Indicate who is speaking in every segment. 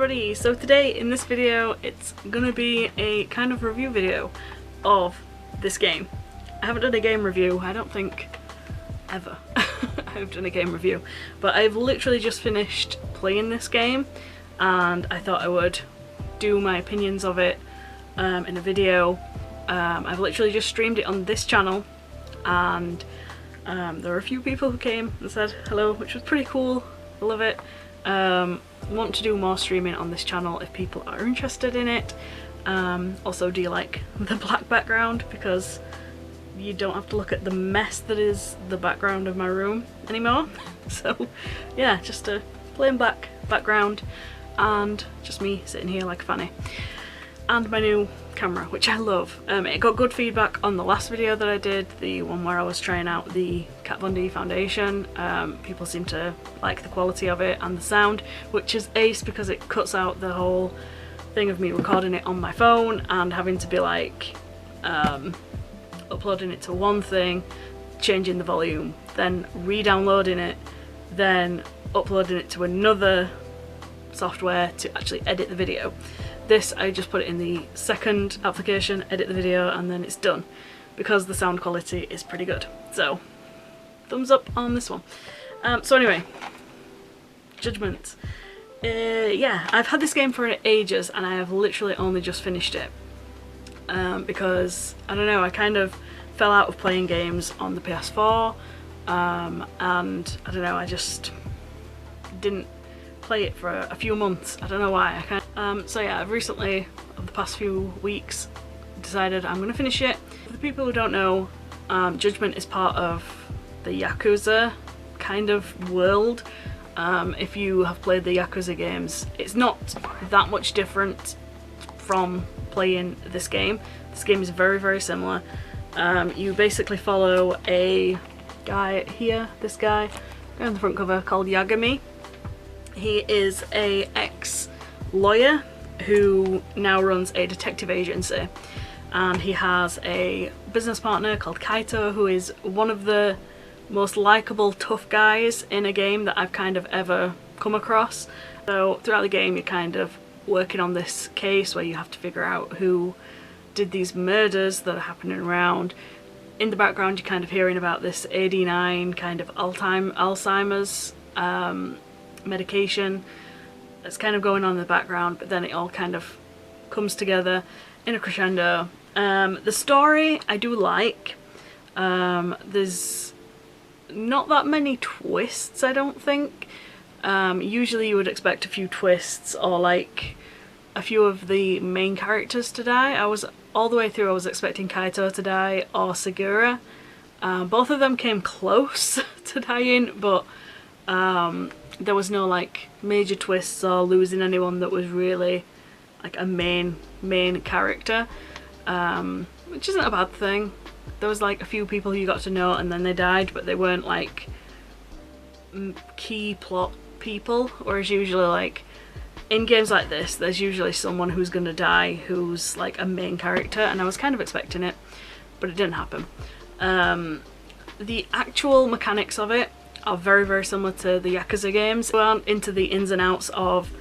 Speaker 1: everybody! So today in this video it's gonna be a kind of review video of this game. I haven't done a game review, I don't think ever I've done a game review, but I've literally just finished playing this game and I thought I would do my opinions of it in a video. I've literally just streamed it on this channel and there were a few people who came and said hello, which was pretty cool. I love it. Want to do more streaming on this channel if people are interested in it. Also, do you like the black background, because you don't have to look at the mess that is the background of my room anymore. So yeah, just a plain black background and just me sitting here like a fanny. And my new camera, which I love. It got good feedback on the last video that I did, the one where I was trying out the Kat Von D foundation. People seem to like the quality of it and the sound, which is ace because it cuts out the whole thing of me recording it on my phone and having to be like uploading it to one thing, changing the volume, then re-downloading it, then uploading it to another software to actually edit the video. This, I just put it in the second application, edit the video, and then it's done, because the sound quality is pretty good. So, thumbs up on this one. So anyway, Judgment. Yeah, I've had this game for ages and I have literally only just finished it. Because, I don't know, I kind of fell out of playing games on the PS4, and I don't know, I just didn't play it for a few months. I don't know why. So yeah, I've recently, over the past few weeks, decided I'm going to finish it. For the people who don't know, Judgment is part of the Yakuza kind of world. If you have played the Yakuza games, it's not that much different from playing this game. This game is very, very similar. You basically follow a guy here, this guy on the front cover, called Yagami. He is a ex-lawyer who now runs a detective agency, and he has a business partner called Kaito, who is one of the most likable tough guys in a game that I've kind of ever come across. So throughout the game you're kind of working on this case where you have to figure out who did these murders that are happening around. In the background you're kind of hearing about this AD9 kind of Alzheimer's medication that's kind of going on in the background, but then it all kind of comes together in a crescendo. The story I do like. There's not that many twists, I don't think. Usually you would expect a few twists or like a few of the main characters to die. I was all the way through I was expecting Kaito to die or Segura. Both of them came close to dying, but there was no like major twists or losing anyone that was really like a main character, which isn't a bad thing. There was like a few people you got to know and then they died, but they weren't like key plot people, whereas usually like in games like this there's usually someone who's gonna die who's like a main character, and I was kind of expecting it, but it didn't happen. The actual mechanics of it are very, very similar to the Yakuza games. We aren't into the ins and outs of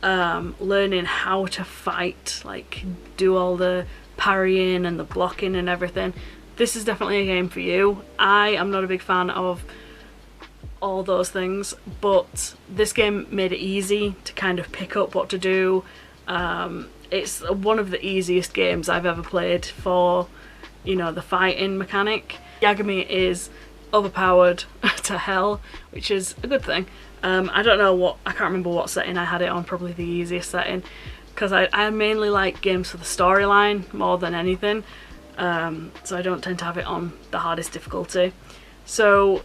Speaker 1: learning how to fight, like do all the parrying and the blocking and everything. This is definitely a game for you. I am not a big fan of all those things, but this game made it easy to kind of pick up what to do. It's one of the easiest games I've ever played for, you know, the fighting mechanic. Yagami is overpowered to hell, which is a good thing. I don't know what, I can't remember what setting I had it on, probably the easiest setting, because I mainly like games for the storyline more than anything, so I don't tend to have it on the hardest difficulty. So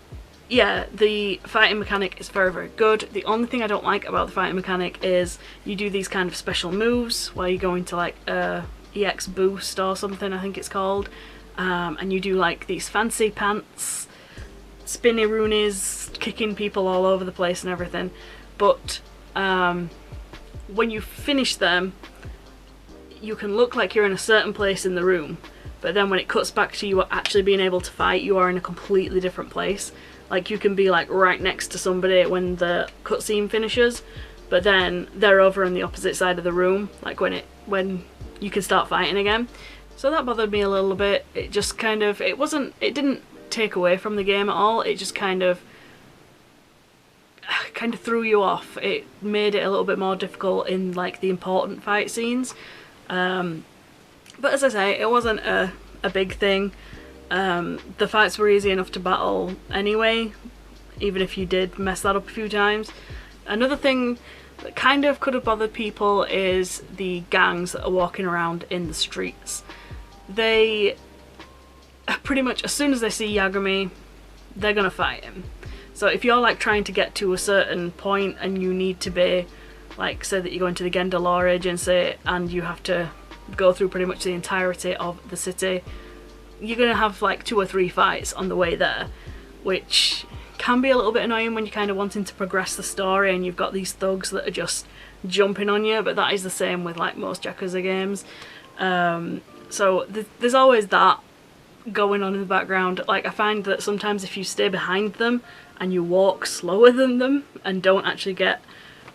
Speaker 1: yeah, the fighting mechanic is very, very good. The only thing I don't like about the fighting mechanic is you do these kind of special moves where you go into like EX boost or something, I think it's called, and you do like these fancy pants spinny roonies, kicking people all over the place and everything, but when you finish them you can look like you're in a certain place in the room, but then when it cuts back to you actually being able to fight, you are in a completely different place. Like you can be like right next to somebody when the cutscene finishes, but then they're over on the opposite side of the room, like when you can start fighting again. So that bothered me a little bit. It just kind of, it didn't take away from the game at all, it just kind of threw you off. It made it a little bit more difficult in like the important fight scenes. But as I say, it wasn't a big thing. The fights were easy enough to battle anyway, even if you did mess that up a few times. Another thing that kind of could have bothered people is the gangs that are walking around in the streets. They pretty much, as soon as they see Yagami, they're gonna fight him. So if you're like trying to get to a certain point and you need to be like, say that you go into the Gender Law Agency and you have to go through pretty much the entirety of the city, you're gonna have like 2 or 3 fights on the way there, which can be a little bit annoying when you're kind of wanting to progress the story and you've got these thugs that are just jumping on you, but that is the same with like most Yakuza games. So there's always that going on in the background. Like, I find that sometimes if you stay behind them and you walk slower than them and don't actually get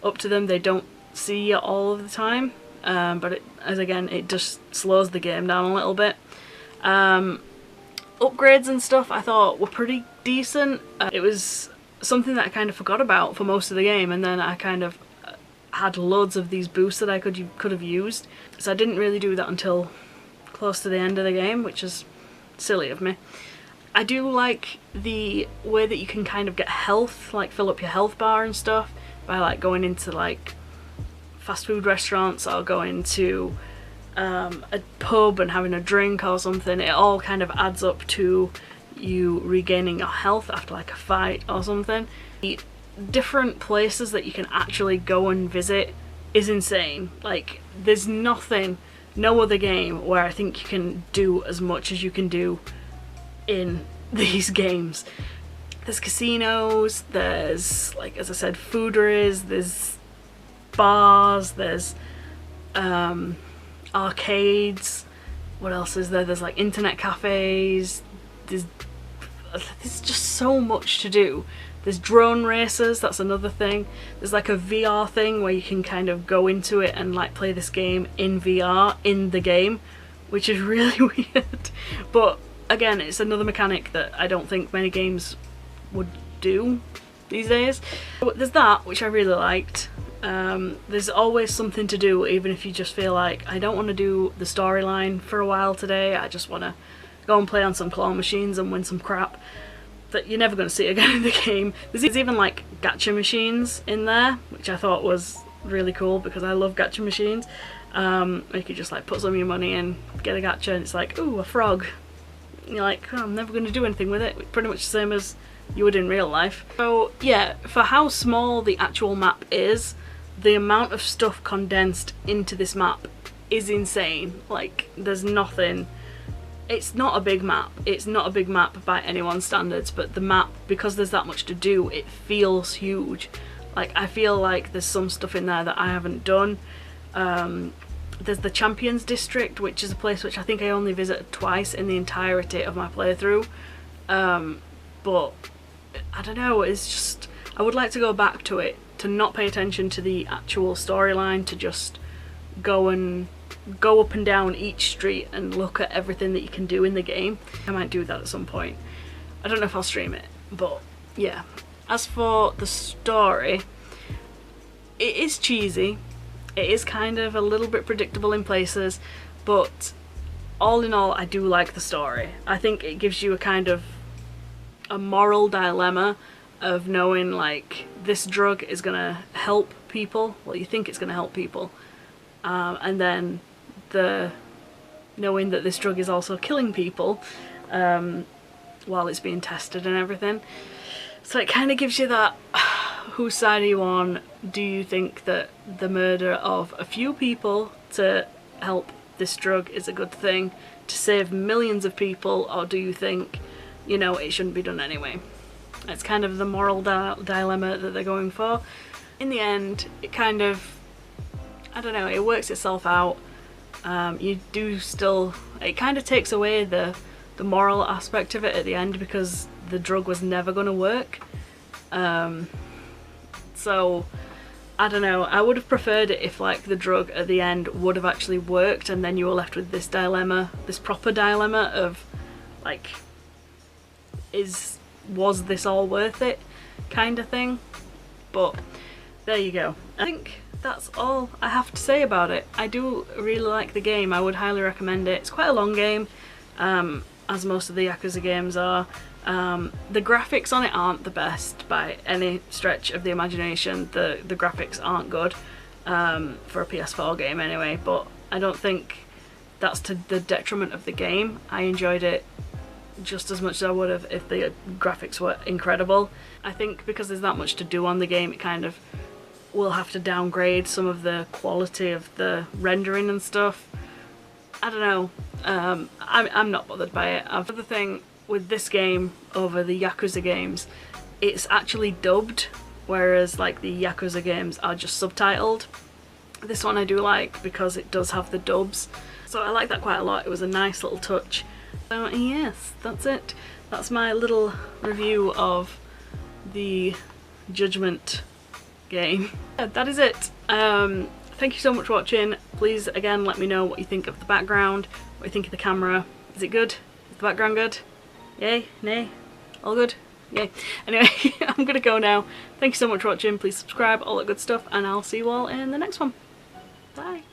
Speaker 1: up to them, they don't see you all of the time. But it just slows the game down a little bit. Upgrades and stuff I thought were pretty decent. It was something that I kind of forgot about for most of the game, and then I kind of had loads of these boosts that I could have used. So I didn't really do that until close to the end of the game, which is silly of me. I do like the way that you can kind of get health, like fill up your health bar and stuff by like going into like fast food restaurants or going to a pub and having a drink or something. It all kind of adds up to you regaining your health after like a fight or something. The different places that you can actually go and visit is insane. Like, there's no other game where I think you can do as much as you can do in these games. There's casinos, there's, like, as I said, fooderies, there's bars, there's arcades, what else is there? There's like internet cafes, there's just so much to do. There's drone races, that's another thing. There's like a VR thing where you can kind of go into it and like play this game in VR in the game, which is really weird. But again, it's another mechanic that I don't think many games would do these days. But there's that, which I really liked. There's always something to do, even if you just feel like, I don't want to do the storyline for a while today, I just want to go and play on some claw machines and win some crap that you're never going to see again in the game. There's even like gacha machines in there, which I thought was really cool because I love gacha machines. You could just like put some of your money in, get a gacha, and it's like, ooh, a frog. And you're like, oh, I'm never going to do anything with it. Pretty much the same as you would in real life. So yeah, for how small the actual map is, the amount of stuff condensed into this map is insane. Like, there's nothing. It's not a big map. It's not a big map by anyone's standards, but the map, because there's that much to do, it feels huge. Like, I feel like there's some stuff in there that I haven't done. There's the Champions District, which is a place which I think I only visited twice in the entirety of my playthrough. But I don't know, it's just, I would like to go back to it, to not pay attention to the actual storyline, to just go up and down each street and look at everything that you can do in the game. I might do that at some point. I don't know if I'll stream it, but yeah. As for the story, it is cheesy. It is kind of a little bit predictable in places, but all in all, I do like the story. I think it gives you a kind of a moral dilemma of knowing like this drug is gonna help people, well, you think it's gonna help people, and then knowing that this drug is also killing people while it's being tested and everything. So it kind of gives you that, whose side are you on? Do you think that the murder of a few people to help this drug is a good thing to save millions of people, or do you think, you know, it shouldn't be done anyway? It's kind of the moral dilemma that they're going for. In the end, it kind of, I don't know, it works itself out. You do still, it kind of takes away the moral aspect of it at the end because the drug was never going to work. So I don't know, I would have preferred it if like the drug at the end would have actually worked and then you were left with this dilemma, this proper dilemma of like, was this all worth it kind of thing. But there you go. I think that's all I have to say about it. I do really like the game. I would highly recommend it. It's quite a long game, as most of the Yakuza games are. The graphics on it aren't the best by any stretch of the imagination. The graphics aren't good for a PS4 game anyway, but I don't think that's to the detriment of the game. I enjoyed it just as much as I would have if the graphics were incredible. I think because there's that much to do on the game, it kind of will have to downgrade some of the quality of the rendering and stuff. I don't know. I'm not bothered by it. The thing with this game over the Yakuza games, it's actually dubbed, whereas like the Yakuza games are just subtitled. This one I do like because it does have the dubs, so I like that quite a lot. It was a nice little touch. So yes, that's it. That's my little review of the Judgment game. That is it. Thank you so much for watching. Please again let me know what you think of the background, what you think of the camera. Is it good? Is the background good? Yay? Nay? All good? Yay. Anyway, I'm gonna go now. Thank you so much for watching. Please subscribe, all that good stuff, and I'll see you all in the next one. Bye.